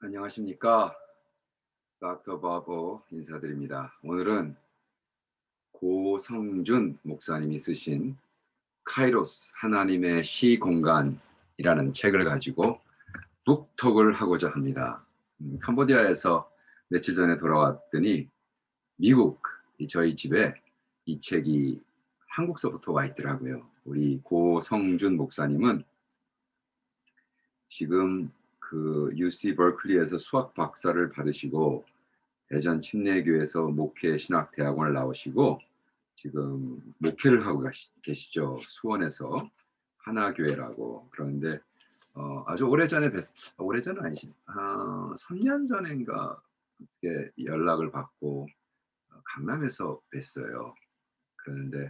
안녕하십니까. 닥터 바보 인사드립니다. 오늘은 고성준 목사님이 쓰신 카이로스 하나님의 시공간이라는 책을 가지고 북톡을 하고자 합니다. 캄보디아에서 며칠 전에 돌아왔더니 미국 저희 집에 이 책이 한국서부터 와 있더라고요. 우리 고성준 목사님은 지금 그 UC 버클리에서 수학 박사를 받으시고 대전 침례교에서 목회 신학대학원을 나오시고 지금 목회를 하고 계시죠. 수원에서 하나교회라고. 그런데 아주 오래전에 오래전은 아니지. 3년 전인가 그렇게 연락을 받고 강남에서 뵀어요. 그러는데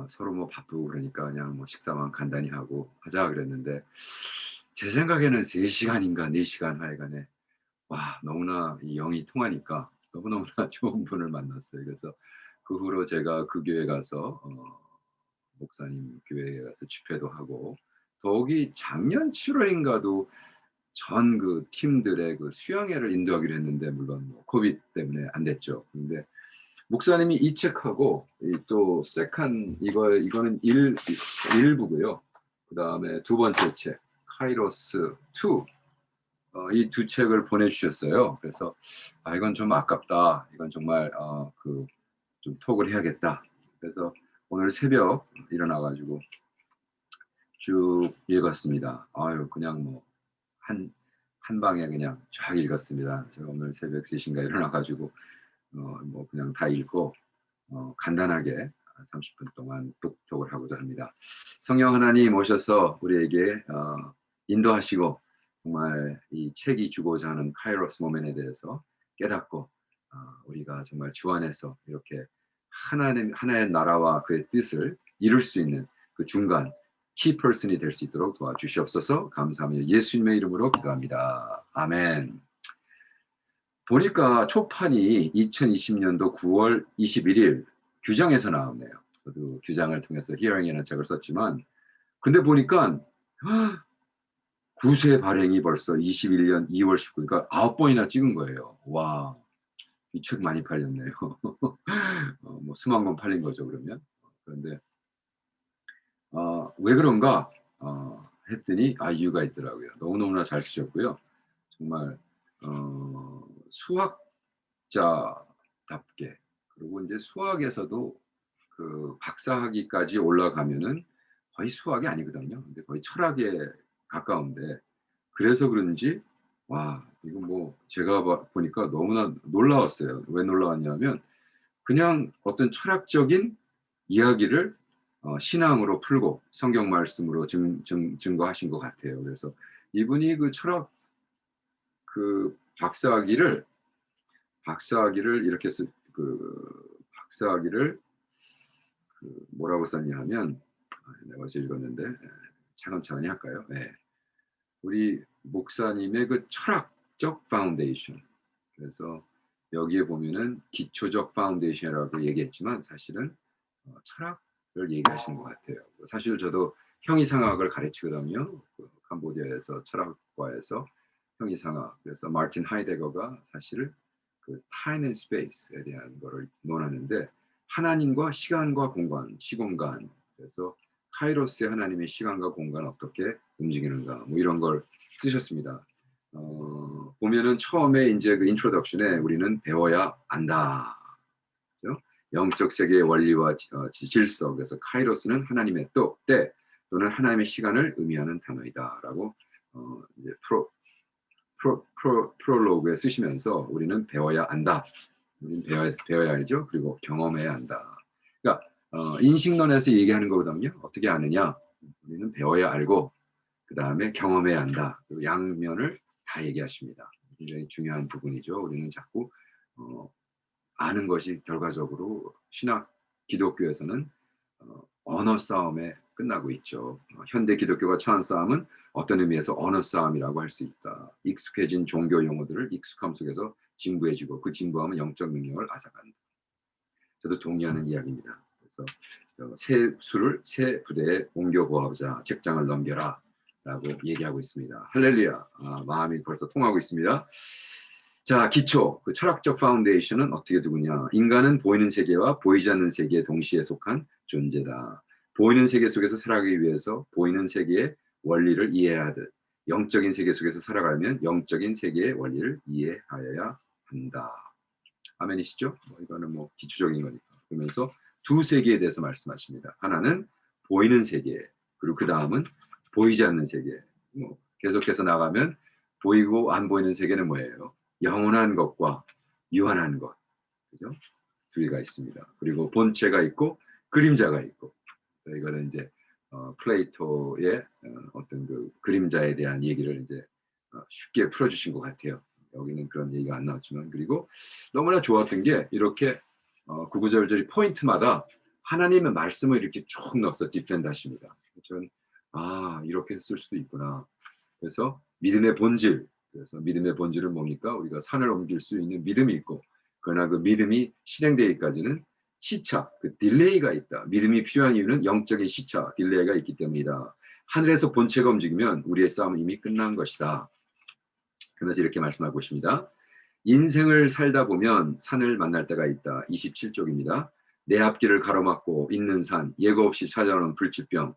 서로 뭐 바쁘고 그러니까 그냥 뭐 식사만 간단히 하고 하자 그랬는데 제 생각에는 3 시간인가 4 시간 하여간에 와 너무나 이 영이 통하니까 너무너무나 좋은 분을 만났어요. 그래서 그 후로 제가 그 교회 가서 목사님 교회에 가서 집회도 하고 더욱이 작년 7 월인가도 전 그 팀들의 그 수양회를 인도하기로 했는데 물론 뭐 코비드 때문에 안 됐죠. 근데 목사님이 이 책하고 이 또 세컨 이거는 일 부고요. 그다음에 두 번째 책 카이로스 2 이 두 책을 보내주셨어요. 그래서 이건 좀 아깝다. 이건 정말 좀 톡을 해야겠다. 그래서 오늘 새벽 일어나 가지고 쭉 읽었습니다. 아유 그냥 뭐 한 방에 그냥 쫙 읽었습니다. 제가 오늘 새벽 3 시인가 일어나 가지고 뭐 그냥 다 읽고 간단하게 30분 동안 독톡을 하고자 합니다. 성령 하나님 오셔서 우리에게 인도하시고 정말 이 책이 주고자 하는 카이로스 모멘에 대해서 깨닫고 우리가 정말 주 안에서 이렇게 하나의 나라와 그의 뜻을 이룰 수 있는 그 중간 키퍼슨이 될 수 있도록 도와주시옵소서. 감사하며 예수님의 이름으로 기도합니다. 아멘. 보니까 초판이 2020년도 9월 21일 규정에서 나왔네요. 저도 규정을 통해서 히어링이라는 책을 썼지만 근데 보니까 9쇄 발행이 벌써 21년 2월 19일 그러니까 9번이나 찍은 거예요. 와. 이 책 많이 팔렸네요. 뭐 수만 권 팔린 거죠 그러면. 그런데 왜 그런가 했더니 이유가 있더라고요. 너무너무나 잘 쓰셨고요. 정말 수학자답게 그리고 인제 수학에서도 그 박사학위까지 올라가면은 거의 수학이 아니거든요. 근데 거의 철학에 가까운데 그래서 그런지 와 이거 뭐 제가 보니까 너무나 놀라웠어요. 왜 놀라웠냐면 그냥 어떤 철학적인 이야기를 신앙으로 풀고 성경 말씀으로 증거하신 것 같아요. 그래서 이분이 그 철학 그 박사학위를 이렇게 박사학위를 뭐라고 썼냐 하면 내가 어제 읽었는데 차근차근히 할까요? 예. 우리 목사님의 그 철학적 파운데이션. 그래서 여기에 보면은 기초적 파운데이션이라고 얘기했지만 사실은 철학을 얘기하시는 것 같아요. 사실 저도 형이상학을 가르치거든요. 그 캄보디아에서 철학과에서 형이상학. 그래서 마르틴 하이데거가 사실 그 타임 앤 스페이스에 대한 거를 논하는데 하나님과 시간과 공간, 시공간. 그래서 카이로스의 하나님의 시간과 공간을 어떻게 움직이는가 뭐 이런 걸 쓰셨습니다. 보면은 처음에 인제 그 인트로덕션에 우리는 배워야 안다. 그죠? 영적 세계의 원리와 질서. 그래서 카이로스는 하나님의 때 또는 하나님의 시간을 의미하는 단어이다라고 이제 프롤로그에 쓰시면서 우리는 배워야 안다. 우리는 배워야 알죠. 그리고 경험해야 한다. 그러니까 인식론에서 얘기하는 거거든요. 어떻게 아느냐? 우리는 배워야 알고 그다음에 경험해야 한다. 그 양면을 다 얘기하십니다. 굉장히 중요한 부분이죠. 우리는 자꾸 어 아는 것이 결과적으로 기독교에서는 언어 싸움에 끝나고 있죠. 현대 기독교가 처한 싸움은 어떤 의미에서 언어 싸움이라고 할 수 있다. 익숙해진 종교 용어들을 익숙함 속에서 진부해지고 그 진부함은 영적 능력을 앗아간다. 저도 동의하는 이야기입니다. 그래서 새 수를 새 부대에 옮겨 보아보자. 책장을 넘겨라. 라고 얘기하고 있습니다. 할렐루야. 마음이 벌써 통하고 있습니다. 자, 기초, 그 철학적 파운데이션은 어떻게 두느냐. 인간은 보이는 세계와 보이지 않는 세계에 동시에 속한 존재다. 보이는 세계 속에서 살아가기 위해서 보이는 세계의 원리를 이해해야 하듯 영적인 세계 속에서 살아가려면 영적인 세계의 원리를 이해하여야 한다. 아멘이시죠? 이거는 뭐 기초적인 거니까. 그러면서 두 세계에 대해서 말씀하십니다. 하나는 보이는 세계, 그리고 그 다음은 보이지 않는 세계. 뭐 계속해서 나가면 보이고 안 보이는 세계는 뭐예요? 영원한 것과 유한한 것, 그죠? 두 개가 있습니다. 그리고 본체가 있고 그림자가 있고. 이거는 이제 플레이토의 어떤 그 그림자에 대한 얘기를 이제 쉽게 풀어주신 것 같아요. 여기는 그런 얘기가 안 나왔지만. 그리고 너무나 좋았던 게 이렇게 구구절절이 포인트마다 하나님의 말씀을 이렇게 쭉 넣어서 디펜드 하십니다. 저는 이렇게 쓸 수도 있구나. 그래서 믿음의 본질, 그래서 믿음의 본질은 뭡니까? 우리가 산을 옮길 수 있는 믿음이 있고, 그러나 그 믿음이 실행되기까지는 시차, 그 딜레이가 있다. 믿음이 필요한 이유는 영적인 시차, 딜레이가 있기 때문이다. 하늘에서 본체가 움직이면 우리의 싸움은 이미 끝난 것이다. 그래서 이렇게 말씀하고 있습니다. 인생을 살다 보면 산을 만날 때가 있다. 27쪽입니다. 내 앞길을 가로막고 있는 산, 예고 없이 찾아오는 불치병,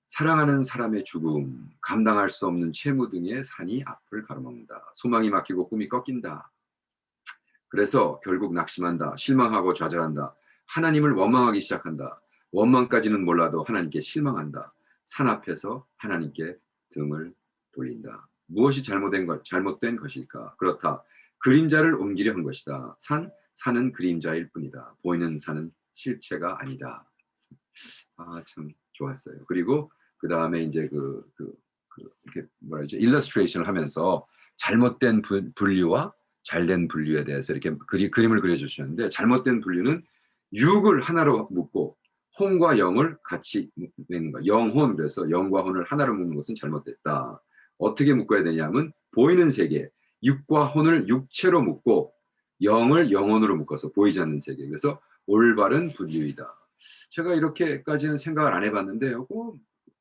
사랑하는 사람의 죽음, 감당할 수 없는 채무 등의 산이 앞을 가로막는다. 소망이 막히고 꿈이 꺾인다. 그래서 결국 낙심한다. 실망하고 좌절한다. 하나님을 원망하기 시작한다. 원망까지는 몰라도 하나님께 실망한다. 산 앞에서 하나님께 등을 돌린다. 무엇이 잘못된 것일까? 그렇다. 그림자를 옮기려 한 것이다. 산은 그림자일 뿐이다. 보이는 산은 실체가 아니다. 참 좋았어요. 그리고 그 다음에 이제 이렇게 뭐라 그러죠? 일러스트레이션을 하면서 잘못된 분류와 잘된 분류에 대해서 이렇게 그림을 그려주셨는데, 잘못된 분류는 육을 하나로 묶고 혼과 영을 같이 묶는 거. 영혼, 그래서 영과 혼을 하나로 묶는 것은 잘못됐다. 어떻게 묶어야 되냐면 보이는 세계, 육과 혼을 육체로 묶고 영을 영혼으로 묶어서 보이지 않는 세계. 그래서 올바른 분류이다. 제가 이렇게까지는 생각을 안 해봤는데,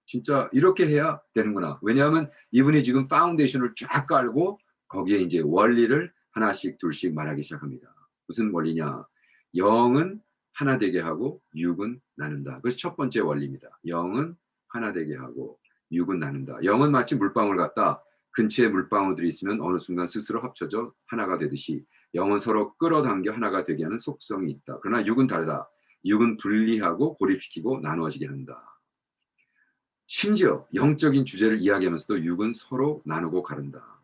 진짜 이렇게 해야 되는구나. 왜냐하면 이분이 지금 파운데이션을 쫙 깔고 거기에 이제 원리를 하나씩 둘씩 말하기 시작합니다. 무슨 원리냐? 영은 하나 되게 하고 육은 나눈다. 그래서 첫 번째 원리입니다. 영은 하나 되게 하고 육은 나눈다. 영은 마치 물방울 같다. 근처에 물방울들이 있으면 어느 순간 스스로 합쳐져 하나가 되듯이 영은 서로 끌어당겨 하나가 되게 하는 속성이 있다. 그러나 육은 다르다. 육은 분리하고 고립시키고 나누어지게 한다. 심지어 영적인 주제를 이야기하면서도 육은 서로 나누고 가른다.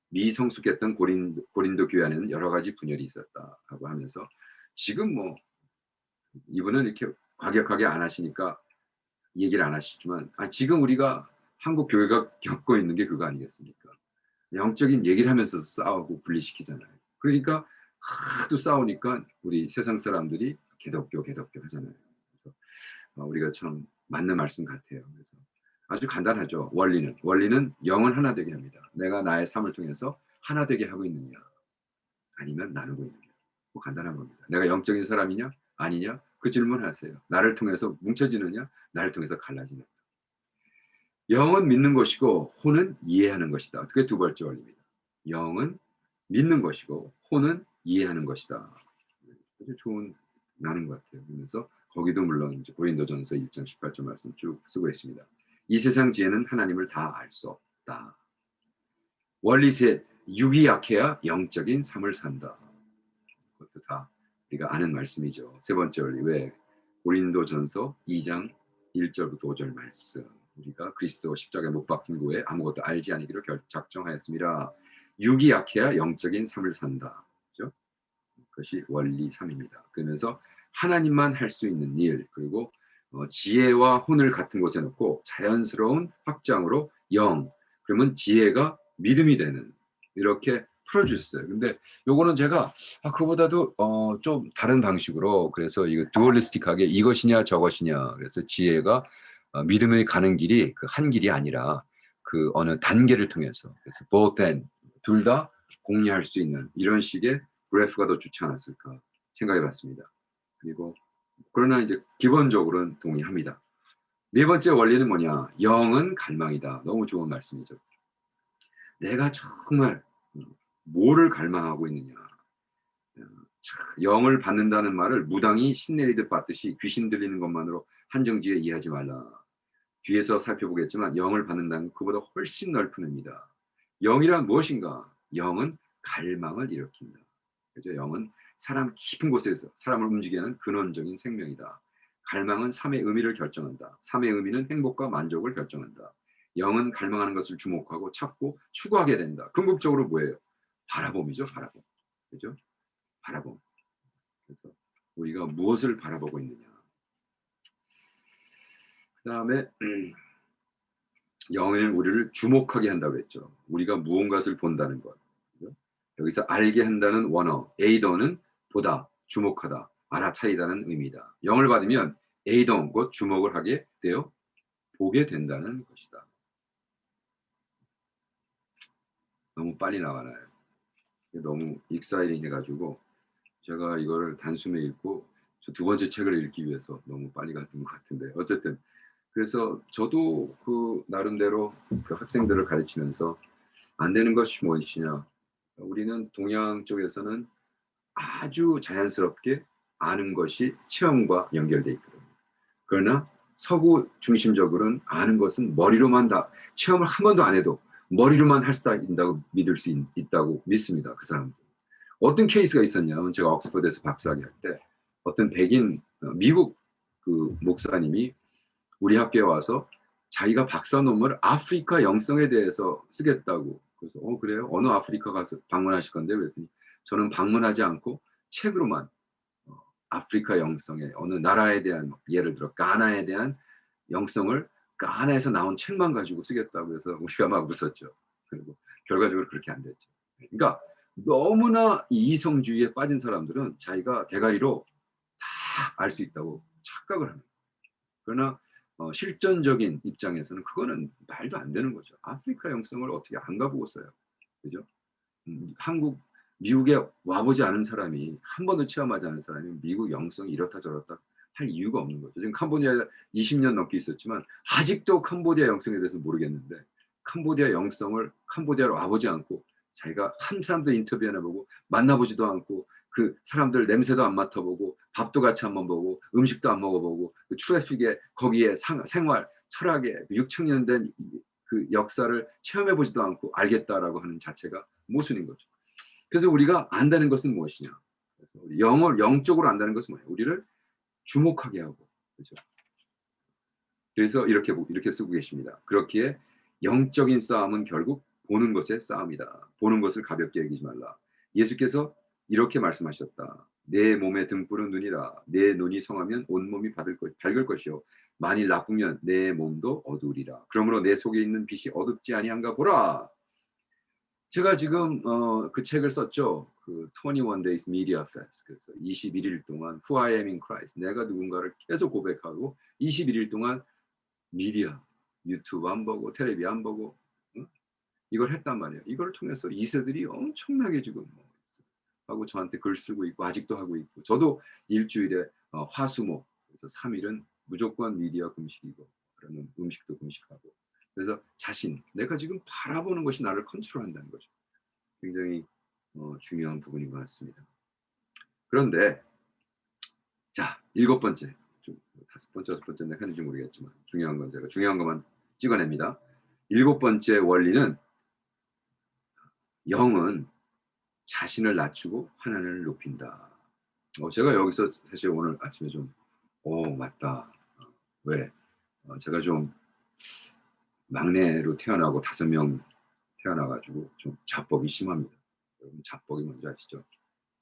미성숙했던 고린도 교회 안에는 여러 가지 분열이 있었다라고 하면서, 지금 뭐 이분은 이렇게 과격하게 안 하시니까 얘기를 안 하시지만, 지금 우리가 한국 교회가 겪고 있는 게 그거 아니겠습니까? 영적인 얘기를 하면서 싸우고 분리시키잖아요. 그러니까 하도 싸우니까 우리 세상 사람들이 개독교 하잖아요. 그래서 우리가 참 맞는 말씀 같아요. 그래서 아주 간단하죠. 원리는 영을 하나 되게 합니다. 내가 나의 삶을 통해서 하나 되게 하고 있느냐, 아니면 나누고 있느냐. 뭐 간단한 겁니다. 내가 영적인 사람이냐 아니냐, 그 질문하세요. 나를 통해서 뭉쳐지느냐, 나를 통해서 갈라지느냐. 영은 믿는 것이고 혼은 이해하는 것이다. 그게 두 번째 원리입니다. 영은 믿는 것이고 혼은 이해하는 것이다. 아주 좋은 나는 것 같아요. 그러면서 거기도 물론 이제 고린도전서 1장 18절 말씀 쭉 쓰고 있습니다. 이 세상 지혜는 하나님을 다 알 수 없다. 원리 셋, 육이 약해야 영적인 삶을 산다. 그것도 다 우리가 아는 말씀이죠. 세 번째 원리, 왜? 고린도전서 2장 1절부터 5절 말씀. 우리가 그리스도 십자가에 못 박힌 후에 아무것도 알지 아니기로 작정하였습니다. 육이 약해야 영적인 삶을 산다. 그렇죠? 그것이 원리 3입니다. 그러면서 하나님만 할 수 있는 일, 그리고 지혜와 혼을 같은 곳에 놓고 자연스러운 확장으로 영, 그러면 지혜가 믿음이 되는, 이렇게 풀어주셨어요. 근데 요거는 제가 그보다도 좀 다른 방식으로, 그래서 이거 듀얼리스틱하게 이것이냐 저것이냐, 그래서 지혜가 믿음의 가는 길이 그 한 길이 아니라 그 어느 단계를 통해서, 그래서 both and, 둘 다 공유할 수 있는 이런 식의 그래프가 더 좋지 않았을까 생각해 봤습니다. 그리고 그러나 이제 기본적으로는 동의합니다. 네 번째 원리는 뭐냐? 영은 갈망이다. 너무 좋은 말씀이죠. 내가 정말 뭐를 갈망하고 있느냐. 영을 받는다는 말을 무당이 신내리듯 받듯이 귀신 들리는 것만으로 한정지어 이해하지 말라. 뒤에서 살펴보겠지만 영을 받는다는 건 그보다 훨씬 넓은 의미다. 영이란 무엇인가? 영은 갈망을 일으킨다. 그죠? 영은 사람 깊은 곳에서 사람을 움직이게 하는 근원적인 생명이다. 갈망은 삶의 의미를 결정한다. 삶의 의미는 행복과 만족을 결정한다. 영은 갈망하는 것을 주목하고 찾고 추구하게 된다. 궁극적으로 뭐예요? 바라봄이죠, 바라봄. 그죠? 바라봄. 그래서 우리가 무엇을 바라보고 있느냐. 그다음에 영은 우리를 주목하게 한다고 했죠. 우리가 무언가를 본다는 것. 그죠? 여기서 알게 한다는 원어, 에이더는 보다, 주목하다, 알아차리다는 의미다. 영을 받으면 에이더, 곧 주목을 하게 되어 보게 된다는 것이다. 너무 빨리 나가나요? 너무 익사이링 해가지고 제가 이거를 단숨에 읽고 저 두 번째 책을 읽기 위해서 너무 빨리 갔던 것 같은데 어쨌든 그래서 저도 그 나름대로 그 학생들을 가르치면서 안 되는 것이 무엇이냐. 우리는 동양 쪽에서는 아주 자연스럽게 아는 것이 체험과 연결돼 있거든요. 그러나 서구 중심적으로는 아는 것은 머리로만 다 체험을 한 번도 안 해도 머리로만 할 수 있다고 믿을 수 있다고 믿습니다. 그 사람들. 어떤 케이스가 있었냐면 제가 옥스퍼드에서 박사학위 할 때 어떤 백인 미국 그 목사님이 우리 학교에 와서 자기가 박사 논문을 아프리카 영성에 대해서 쓰겠다고. 그래서 그래요? 어느 아프리카 가서 방문하실 건데? 그랬더니 저는 방문하지 않고 책으로만 아프리카 영성의 어느 나라에 대한 예를 들어 가나에 대한 영성을 가나에서 나온 책만 가지고 쓰겠다고 해서 우리가 막 웃었죠. 그리고 결과적으로 그렇게 안 됐죠. 그러니까 너무나 이성주의에 빠진 사람들은 자기가 대가리로 다 알 수 있다고 착각을 합니다. 그러나 실전적인 입장에서는 그거는 말도 안 되는 거죠. 아프리카 영성을 어떻게 안 가보고 써요. 그죠? 미국에 와보지 않은 사람이 한 번도 체험하지 않은 사람이 미국 영성이 이렇다 저렇다 할 이유가 없는 거죠. 지금 캄보디아에 20년 넘게 있었지만 아직도 캄보디아 영성에 대해서 모르겠는데 캄보디아 영성을 캄보디아로 와보지 않고 자기가 한 사람도 인터뷰 안 해보고 만나보지도 않고 그 사람들 냄새도 안 맡아보고 밥도 같이 한번 보고 음식도 안 먹어보고 그 트래픽에 거기에 생활 철학에 6천 년 된 그 역사를 체험해보지도 않고 알겠다라고 하는 자체가 모순인 거죠. 그래서 우리가 안다는 것은 무엇이냐? 그래서 영을 영적으로 안다는 것은 뭐예요? 우리를 주목하게 하고, 그렇죠? 그래서 이렇게 쓰고 계십니다. 그렇기에 영적인 싸움은 결국 보는 것의 싸움이다. 보는 것을 가볍게 여기지 말라. 예수께서 이렇게 말씀하셨다. 내 몸의 등불은 눈이라. 내 눈이 성하면 온 몸이 밝을 것이요. 만일 나쁘면 내 몸도 어두우리라. 그러므로 내 속에 있는 빛이 어둡지 아니한가 보라. 제가 지금 그 책을 썼죠. 그 21 Days Media Fast. 그래서 21일 동안 Who I Am in Christ. 내가 누군가를 계속 고백하고 21일 동안 미디어, 유튜브 안 보고 텔레비 안 보고 이걸 했단 말이에요. 이걸 통해서 2세들이 엄청나게 지금 하고 저한테 글 쓰고 있고 아직도 하고 있고 저도 일주일에 화수목 그래서 3일은 무조건 미디어 금식이고 그러면 음식도 금식하고 그래서 내가 지금 바라보는 것이 나를 컨트롤한다는 거죠. 굉장히 중요한 부분인 것 같습니다. 그런데 자 7번째, 좀 5번째, 6번째 내가 했는지 모르겠지만 중요한 건 제가 중요한 것만 찍어냅니다. 7번째 원리는 영은 자신을 낮추고 하나님을 높인다. 제가 여기서 사실 오늘 아침에 좀 맞다. 왜? 제가 좀 막내로 태어나고 5명 태어나가지고 좀 자뻑이 심합니다. 여러분 자뻑이 뭔지 아시죠?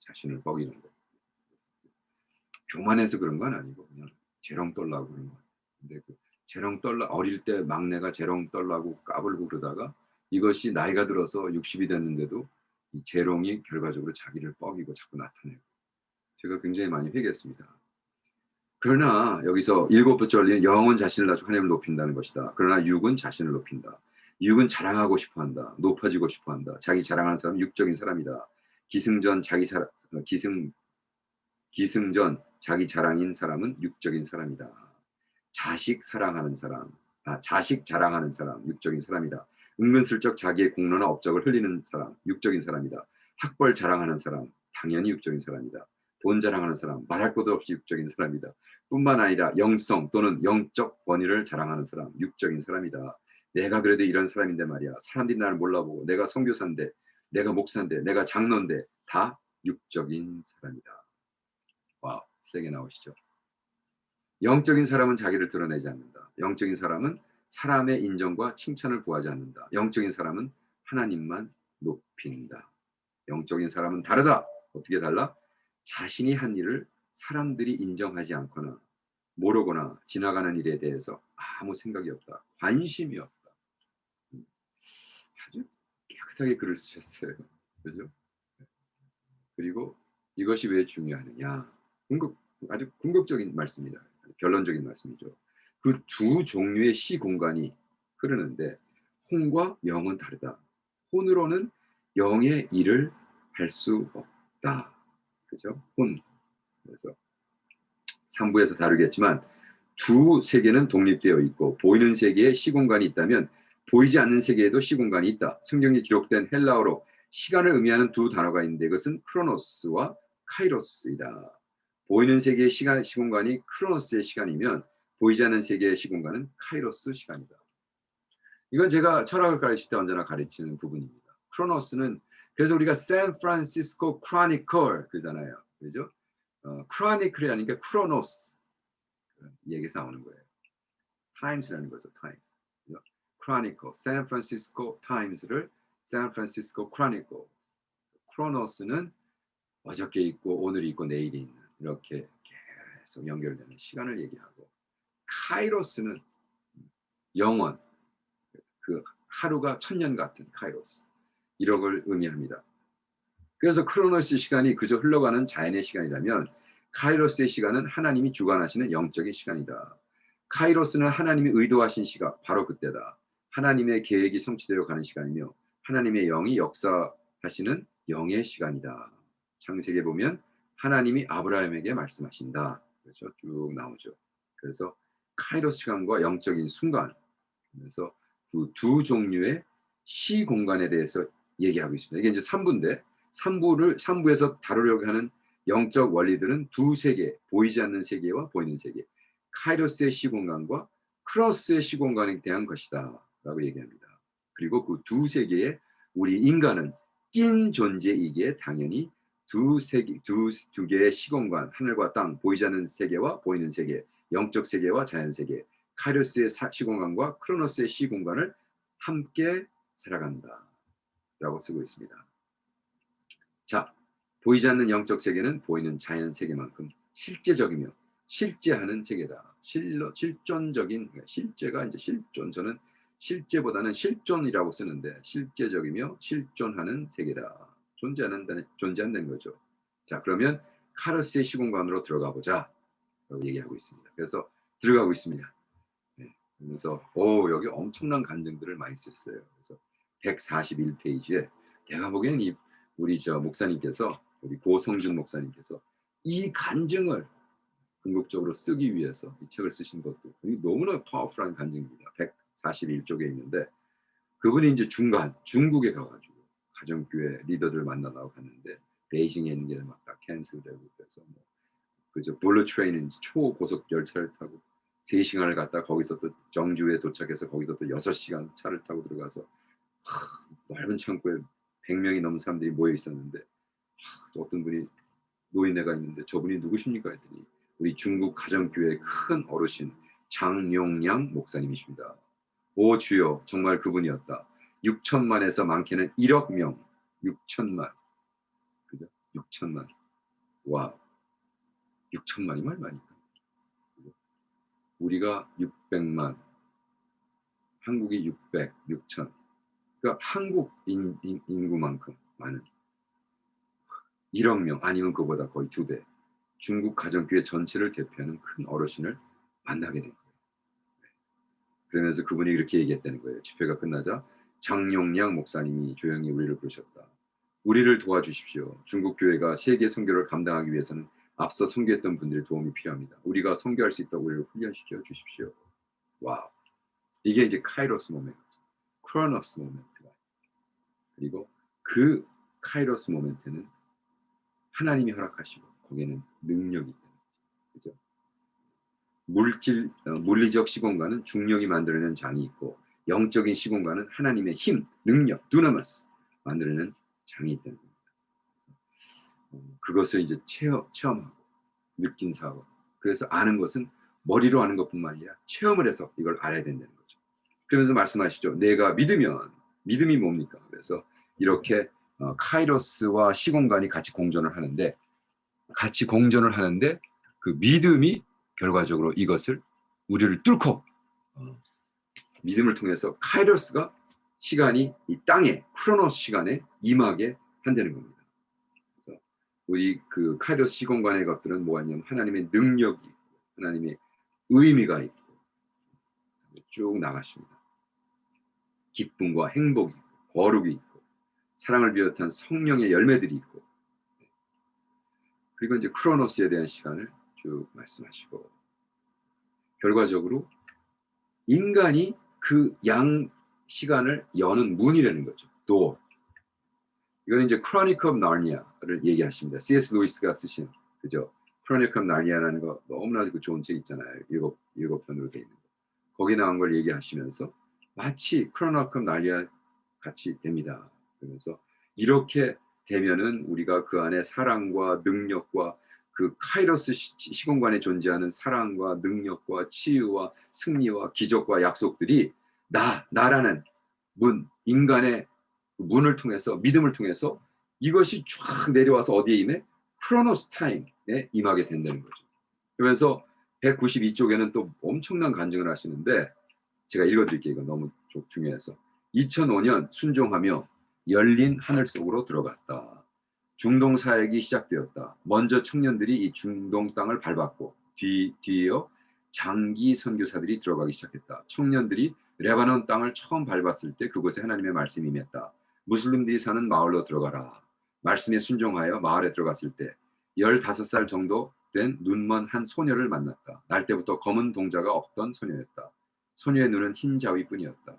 자신을 뻐기는 거. 교만해서 그런 건 아니고 그냥 재롱 떨라고 그런 거예요. 근데 그 재롱 떨라 어릴 때 막내가 재롱 떨라고 까불고 그러다가 이것이 나이가 들어서 60이 됐는데도 이 재롱이 결과적으로 자기를 뻐기고 자꾸 나타내고 제가 굉장히 많이 회개했습니다. 그러나 여기서 7번째 원리는 영은 자신을 낮추고 하나님을 높인다는 것이다. 그러나 육은 자신을 높인다. 육은 자랑하고 싶어한다. 높아지고 싶어한다. 자기 자랑하는 사람은 육적인 사람이다. 기승전 자기 자랑인 사람은 육적인 사람이다. 자식 사랑하는 사람, 자식 자랑하는 사람, 육적인 사람이다. 은근슬쩍 자기의 공로나 업적을 흘리는 사람, 육적인 사람이다. 학벌 자랑하는 사람, 당연히 육적인 사람이다. 돈 자랑하는 사람, 말할 것도 없이 육적인 사람이다. 뿐만 아니라 영성 또는 영적 권위를 자랑하는 사람, 육적인 사람이다. 내가 그래도 이런 사람인데 말이야. 사람들이 나를 몰라보고 내가 선교사인데, 내가 목사인데, 내가 장로인데 다 육적인 사람이다. 와우, 세게 나오시죠. 영적인 사람은 자기를 드러내지 않는다. 영적인 사람은 사람의 인정과 칭찬을 구하지 않는다. 영적인 사람은 하나님만 높인다. 영적인 사람은 다르다. 어떻게 달라? 자신이 한 일을 사람들이 인정하지 않거나 모르거나 지나가는 일에 대해서 아무 생각이 없다. 관심이 없다. 음, 아주 깨끗하게 글을 쓰셨어요. 그죠? 그리고 이것이 왜 중요하느냐? 아주 궁극적인 말씀이다. 결론적인 말씀이죠. 그 두 종류의 시 공간이 흐르는데 혼과 영은 다르다. 혼으로는 영의 일을 할 수 없다. 그죠? 혼. 그래서 3부에서 다루겠지만 두 세계는 독립되어 있고 보이는 세계에 시공간이 있다면 보이지 않는 세계에도 시공간이 있다. 성경에 기록된 헬라어로 시간을 의미하는 두 단어가 있는데 이것은 크로노스와 카이로스이다. 보이는 세계의 시공간이 크로노스의 시간이면 보이지 않는 세계의 시공간은 카이로스 시간이다. 이건 제가 철학을 가르칠 때 언제나 가르치는 부분입니다. 크로노스는 그래서 우리가 샌프란시스코 크로니컬 그잖아요. 그죠? 크로니클이 아니니까 크로노스 얘기에서 나오는 거예요. 타임스라는 거죠. 타임스. 크로니컬, 샌프란시스코 타임스를 샌프란시스코 크로니컬. 크로노스는 어저께 있고 오늘이 있고 내일이 있는 이렇게 계속 연결되는 시간을 얘기하고 카이로스는 영원, 그 하루가 천년 같은 카이로스 이런 걸 의미합니다. 그래서 크로노스 시간이 그저 흘러가는 자연의 시간이라면 카이로스의 시간은 하나님이 주관하시는 영적인 시간이다. 카이로스는 하나님이 의도하신 시각, 바로 그때다. 하나님의 계획이 성취되어 가는 시간이며 하나님의 영이 역사하시는 영의 시간이다. 창세기에 보면 하나님이 아브라함에게 말씀하신다. 그렇죠? 쭉 나오죠. 그래서 카이로스 시간과 영적인 순간, 그래서 그 두 종류의 시 공간에 대해서 얘기하고 있습니다. 이게 이제 3부인데 3부에서 다루려고 하는 영적 원리들은 두 세계, 보이지 않는 세계와 보이는 세계, 카이로스의 시공간과 크로스의 시공간에 대한 것이다 라고 얘기합니다. 그리고 그 두 세계에 우리 인간은 낀 존재이기에 당연히 두 개의 시공간, 하늘과 땅, 보이지 않는 세계와 보이는 세계, 영적 세계와 자연 세계, 카이로스의 시공간과 크로노스의 시공간을 함께 살아간다 라고 쓰고 있습니다. 자, 보이지 않는 영적 세계는 보이는 자연 세계만큼 실제적이며 실제하는 세계다. 실존적인, 실제가 이제 실존, 저는 실제보다는 실존이라고 쓰는데 실제적이며 실존하는 세계다. 존재한다는 거죠. 자, 그러면 카르스의 시공간으로 들어가 보자 라고 얘기하고 있습니다. 그래서 들어가고 있습니다. 네, 그래서 여기 엄청난 간증들을 많이 쓰셨어요. 그래서 141페이지에 내가 보기엔 우리 목사님께서, 우리 고성준 목사님께서 이 간증을 궁극적으로 쓰기 위해서 이 책을 쓰신 것도 너무나 파워풀한 간증입니다. 141쪽에 있는데 그분이 이제 중국에 가가지고 가정교회 리더들 만나러 갔는데 베이징에 있는 게 막 다 캔슬되고 그래서 그저 볼로 트레인 초고속 열차를 타고 3시간을 갔다 거기서 또 정주에 도착해서 거기서 또 6시간 차를 타고 들어가서 넓은 창고에 100명이 넘는 사람들이 모여 있었는데 어떤 분이 노인네가 있는데 저분이 누구십니까 했더니 우리 중국 가정교회 큰 어르신 장용량 목사님이십니다. 오 주여, 정말 그분이었다. 6천만에서 많게는 1억 명, 6천만, 그죠? 6천만. 와, 6천만이면 얼마니까? 우리가 600만, 한국이 600, 6천. 그러니까 한국 인구만큼 많은 1억 명 아니면 그보다 거의 2배. 중국 가정교회 전체를 대표하는 큰 어르신을 만나게 된 거예요. 그러면서 그분이 이렇게 얘기했다는 거예요. 집회가 끝나자 장용량 목사님이 조용히 우리를 부르셨다. 우리를 도와주십시오. 중국 교회가 세계 선교를 감당하기 위해서는 앞서 선교했던 분들의 도움이 필요합니다. 우리가 선교할 수 있다고 우리를 훈련시켜 주십시오. 와우. 이게 이제 카이로스 모멘트, 크로노스 모멘트가. 그리고 그 카이로스 모멘트는 하나님이 허락하시고 거기에는 능력이 있다. 그죠? 물리적 시공간은 중력이 만들어낸 장이 있고 영적인 시공간은 하나님의 힘, 능력, 두나마스 만들어낸 장이 있다는 겁니다. 그것을 이제 체험하고 느낀 사고. 그래서 아는 것은 머리로 아는 것뿐만 아니라 체험을 해서 이걸 알아야 된다는 거죠. 그러면서 말씀하시죠. 내가 믿으면 믿음이 뭡니까? 그래서 이렇게 카이로스와 시공간이 같이 공존을 하는데 그 믿음이 결과적으로 이것을 우리를 뚫고 믿음을 통해서 카이로스가 시간이 이 땅에 크로노스 시간에 임하게 한다는 겁니다. 그래서 우리 그 카이로스 시공간의 것들은 뭐가 있냐면 하나님의 능력이 있고 하나님의 의미가 있고 쭉 나가십니다. 기쁨과 행복이 있고 거룩이 있고 사랑을 비롯한 성령의 열매들이 있고 그리고 이제 크로노스에 대한 시간을 쭉 말씀하시고 결과적으로 인간이 그 양 시간을 여는 문이라는 거죠. door. 이거는 이제 Chronicle of Narnia를 얘기하십니다. C.S. 루이스가 쓰신 그죠? Chronicle of Narnia라는 거 너무나 그 좋은 책 있잖아요. 일곱 편으로 돼 있는 거. 거기 나온 걸 얘기하시면서 마치 Chronicle of Narnia 같이 됩니다. 그래서 이렇게 되면은 우리가 그 안에 사랑과 능력과 그 카이로스 시공간에 존재하는 사랑과 능력과 치유와 승리와 기적과 약속들이 나라는 인간의 문을 통해서 믿음을 통해서 이것이 쫙 내려와서 어디에 임해? 크로노스 타임에 임하게 된다는 거죠. 그래서 192쪽에는 또 엄청난 간증을 하시는데 제가 읽어드릴게요. 이거 너무 중요해서 2005년 순종하며 열린 하늘 속으로 들어갔다. 중동 사역이 시작되었다. 먼저 청년들이 이 중동 땅을 밟았고 뒤이어 장기 선교사들이 들어가기 시작했다. 청년들이 레바논 땅을 처음 밟았을 때 그곳에 하나님의 말씀이 임했다. 무슬림들이 사는 마을로 들어가라. 말씀에 순종하여 마을에 들어갔을 때 15살 정도 된 눈먼 한 소녀를 만났다. 날 때부터 검은 동자가 없던 소녀였다. 소녀의 눈은 흰 자위뿐이었다.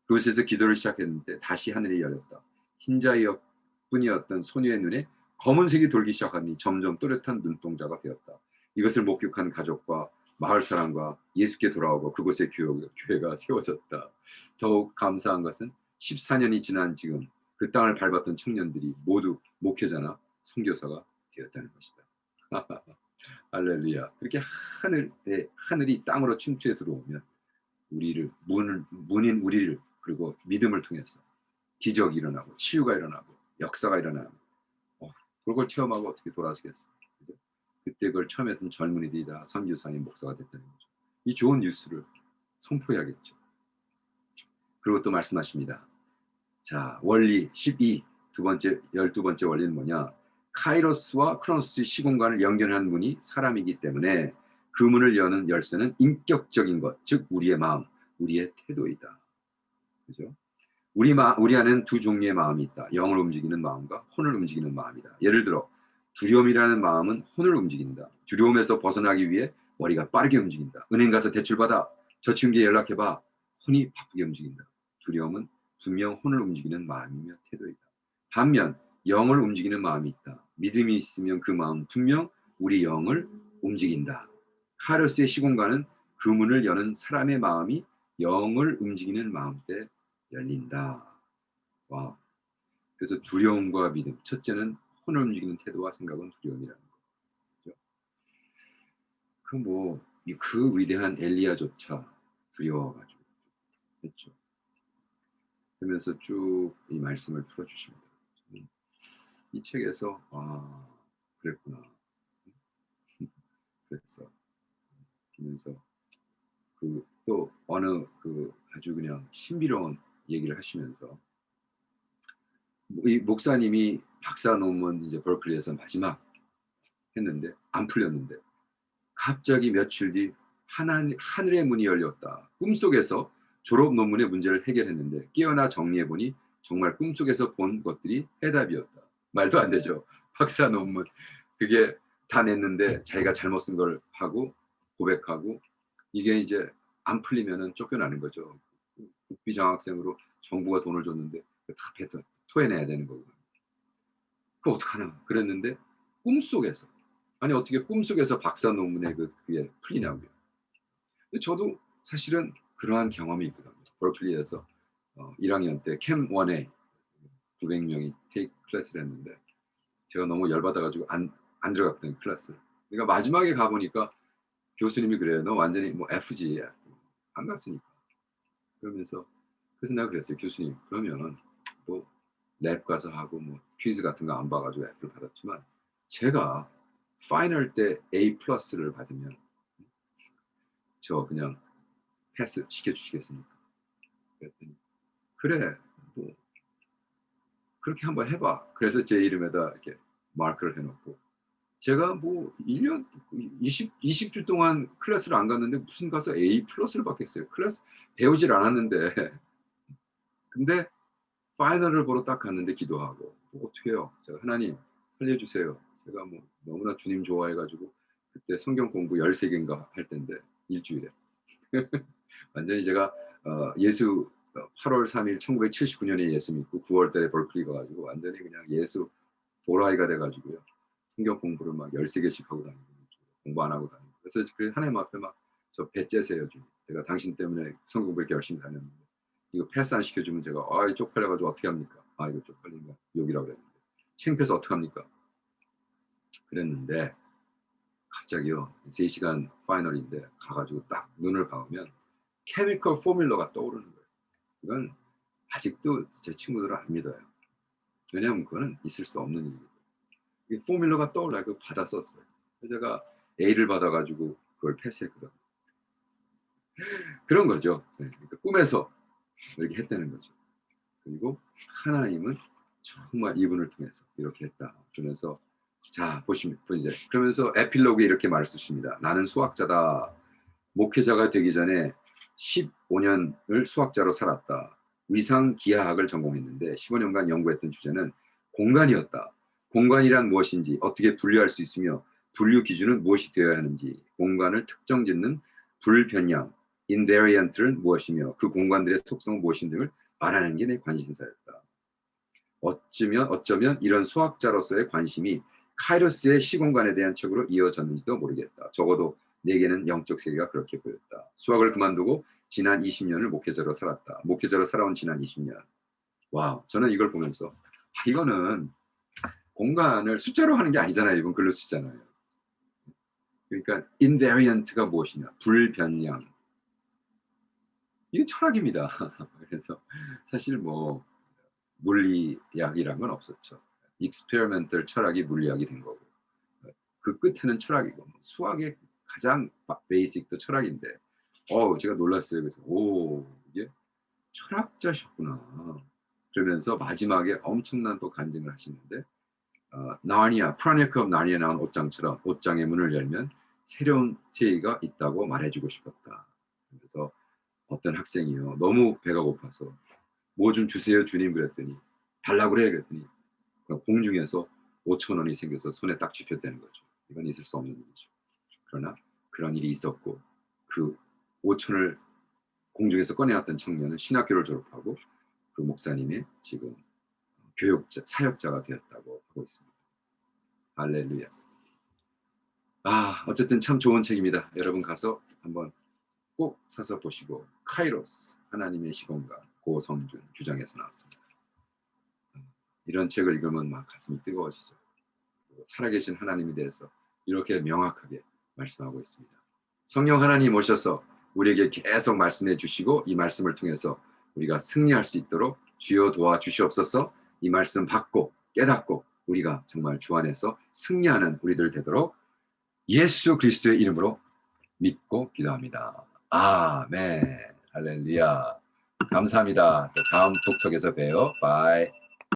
그곳에서 기도를 시작했는데 다시 하늘이 열렸다. 흰 자위뿐이었던 소녀의 눈에 검은색이 돌기 시작하니 점점 또렷한 눈동자가 되었다. 이것을 목격한 가족과 마을 사람과 예수께 돌아오고 그곳에 교회가 세워졌다. 더욱 감사한 것은 14년이 지난 지금 그 땅을 밟았던 청년들이 모두 목회자나 선교사가 되었다는 것이다. 할렐루야. 그렇게 하늘이 땅으로 침투해 들어오면 문인 우리를 그리고 믿음을 통해서 기적이 일어나고 치유가 일어나고 역사가 일어나고 그걸 체험하고 어떻게 돌아서겠어요. 그때 그걸 처음 했던 젊은이들이 다 선교사님 목사가 됐다는 거죠. 이 좋은 뉴스를 선포해야겠죠. 그리고 또 말씀하십니다. 자, 원리 12 12번째 원리는 뭐냐? 카이로스와 크로노스 시공간을 연결한 문이 사람이기 때문에 그 문을 여는 열쇠는 인격적인 것, 즉 우리의 마음, 우리의 태도이다. 그죠? 우리 안에는 두 종류의 마음이 있다. 영을 움직이는 마음과 혼을 움직이는 마음이다. 예를 들어 두려움이라는 마음은 혼을 움직인다. 두려움에서 벗어나기 위해 머리가 빠르게 움직인다. 은행 가서 대출받아. 저축은기에 연락해봐. 혼이 바쁘게 움직인다. 두려움은 분명 혼을 움직이는 마음이며 태도이다. 반면 영을 움직이는 마음이 있다. 믿음이 있으면 그 마음 분명 우리 영을 움직인다. 카르스의 시공간은 그 문을 여는 사람의 마음이 영을 움직이는 마음 때 열린다. 와. 그래서 두려움과 믿음. 첫째는 혼을 움직이는 태도와 생각은 두려움이라는 거죠. 그 위대한 엘리야조차 두려워가지고 했죠. 그러면서 쭉 이 말씀을 풀어주십니다. 이 책에서 그랬구나. 그랬어. 그러면서 또 어느 아주 그냥 신비로운 얘기를 하시면서 이 목사님이 박사 논문 이제 버클리에서 마지막 했는데 안 풀렸는데 갑자기 며칠 뒤 하늘의 문이 열렸다. 꿈속에서 졸업 논문의 문제를 해결했는데 깨어나 정리해보니 정말 꿈속에서 본 것들이 해답이었다. 말도 안 되죠. 박사 논문. 그게 다 냈는데 자기가 잘못 쓴 걸 하고 고백하고 이게 이제 안 풀리면은 쫓겨나는 거죠. 국비장학생으로 정부가 돈을 줬는데 다 토해내야 되는 거거든요. 그거 어떡하나 그랬는데 꿈속에서 아니 어떻게 꿈속에서 박사 논문에 그게 풀리냐고요. 근데 저도 사실은 그러한 경험이 있거든요. 버클리에서 1학년 때 캠 1에 900명이 테이크 클래스를 했는데 제가 너무 열받아 가지고 안 들어갔거든요, 클래스를. 그러니까 마지막에 가 보니까 교수님이 그래요. "너 완전히 뭐 F지." 안 갔으니까. 그러면서 그래서 내가 그랬어요. "교수님 그러면 뭐 랩 가서 하고 뭐 퀴즈 같은 거 안 봐 가지고 F를 받았지만 제가 파이널 때 A 플러스를 받으면 저 그냥 패스 시켜 주시겠습니까?" 그랬더니 "그래. 뭐 그렇게 한번 해 봐." 그래서 제 이름에다 이렇게 마크를 해 놓고 제가 뭐 1년 20주 동안 클래스를 안 갔는데 무슨 가서 A 플러스를 받겠어요. 클래스 배우질 않았는데. 근데 파이널을 보러 딱 갔는데 기도하고 뭐 어떡해요. 제가 "하나님 살려 주세요." 제가 뭐 너무나 주님 좋아해 가지고 그때 성경 공부 13 개인가 할 때인데 주일에. 완전히 제가 예수 8월 3일 1979 년에 예수 믿고 9월 달에 벌클리 가 가지고 완전히 그냥 예수 도라이가 돼 가지고요. 성경 공부를 막 13 개씩 하고 다니고 공부 안 하고 다니고. 그래서 그 하나님 앞에 막 "저 배 째세요 주님. 제가 당신 때문에 성경 공부 이렇게 열심히 다녔는데 이거 패스 안 시켜 주면 제가 쪽팔려 가지고 어떻게 합니까? 아 이거 쪽팔린 거 욕이라고 그랬는데. 창피해서 어떡합니까?" 그랬는데 갑자기요. 3 시간 파이널인데 가 가지고 딱 눈을 감으면 케미컬 포뮬러가 떠오르는 거예요. 이건 아직도 제 친구들은 안 믿어요. 왜냐하면 그거는 있을 수 없는 일이거든요. 이 포뮬러가 떠올라요. 그거 받아 썼어요. 그래서 제가 A를 받아 가지고 그걸 패스했거든요. 그런 거죠. 네. 그러니까 꿈에서 이렇게 했다는 거죠. 그리고 하나님은 정말 이분을 통해서 이렇게 했다. 그러면서 자 보시면 이제 그러면서 에필로그에 이렇게 말을 쓰십니다. "나는 수학자다. 목회자가 되기 전에 15 년을 수학자로 살았다. 위상기하학을 전공했는데 15 년간 연구했던 주제는 공간이었다. 공간이란 무엇인지 어떻게 분류할 수 있으며 분류 기준은 무엇이 되어야 하는지 공간을 특정짓는 불변형 invariant는 무엇이며 그 공간들의 속성은 무엇인 등을 말하는 게 내 관심사였다. 어쩌면 이런 수학자로서의 관심이 카이로스의 시공간에 대한 책으로 이어졌는지도 모르겠다. 적어도 내게는 영적 세계가 그렇게 보였다. 수학을 그만두고 지난 20년을 목회자로 살았다. 목회자로 살아온 지난 20년. 와, 저는 이걸 보면서 이거는 공간을 숫자로 하는 게 아니잖아요. 이건 글로 쓰잖아요. 그러니까 invariant가 무엇이냐? 불변형. 이게 철학입니다. 그래서 사실 뭐 물리학이란 건 없었죠. experimental 철학이 물리학이 된 거고 그 끝에는 철학이고 수학의 가장 베이직도 철학인데 제가 놀랐어요. 그래서 '오 이게 철학자셨구나.' 그러면서 마지막에 엄청난 또 간증을 하시는데 나르니아 크로니클 오브 나르니아에 나온 옷장처럼 옷장의 문을 열면 새로운 세계가 있다고 말해 주고 싶었다. 그래서 어떤 학생이요. 너무 배가 고파서 "뭐 좀 주세요 주님." 그랬더니 달라고 그래 그랬더니 공중에서 5천 원이 생겨서 손에 딱 집혔다는 거죠. 이건 있을 수 없는 일이죠. 그러나 그런 일이 있었고 그 5천을 공중에서 꺼내왔던 청년은 신학교를 졸업하고 그 목사님의 지금 교육자 사역자가 되었다고 하고 있습니다. 할렐루야. 어쨌든 참 좋은 책입니다. 여러분 가서 한번 꼭 사서 보시고 카이로스 하나님의 시공간 고성준 규장에서 나왔습니다. 이런 책을 읽으면 막 가슴이 뜨거워지죠. 살아계신 하나님에 대해서 이렇게 명확하게 말씀하고 있습니다. 성령 하나님 오셔서 우리에게 계속 말씀해 주시고 이 말씀을 통해서 우리가 승리할 수 있도록 주여 도와주시옵소서. 이 말씀 받고 깨닫고 우리가 정말 주 안에서 승리하는 우리들 되도록 예수 그리스도의 이름으로 믿고 기도합니다. 아멘. 할렐루야. 감사합니다. 다음 독톡에서 봬요. 바이.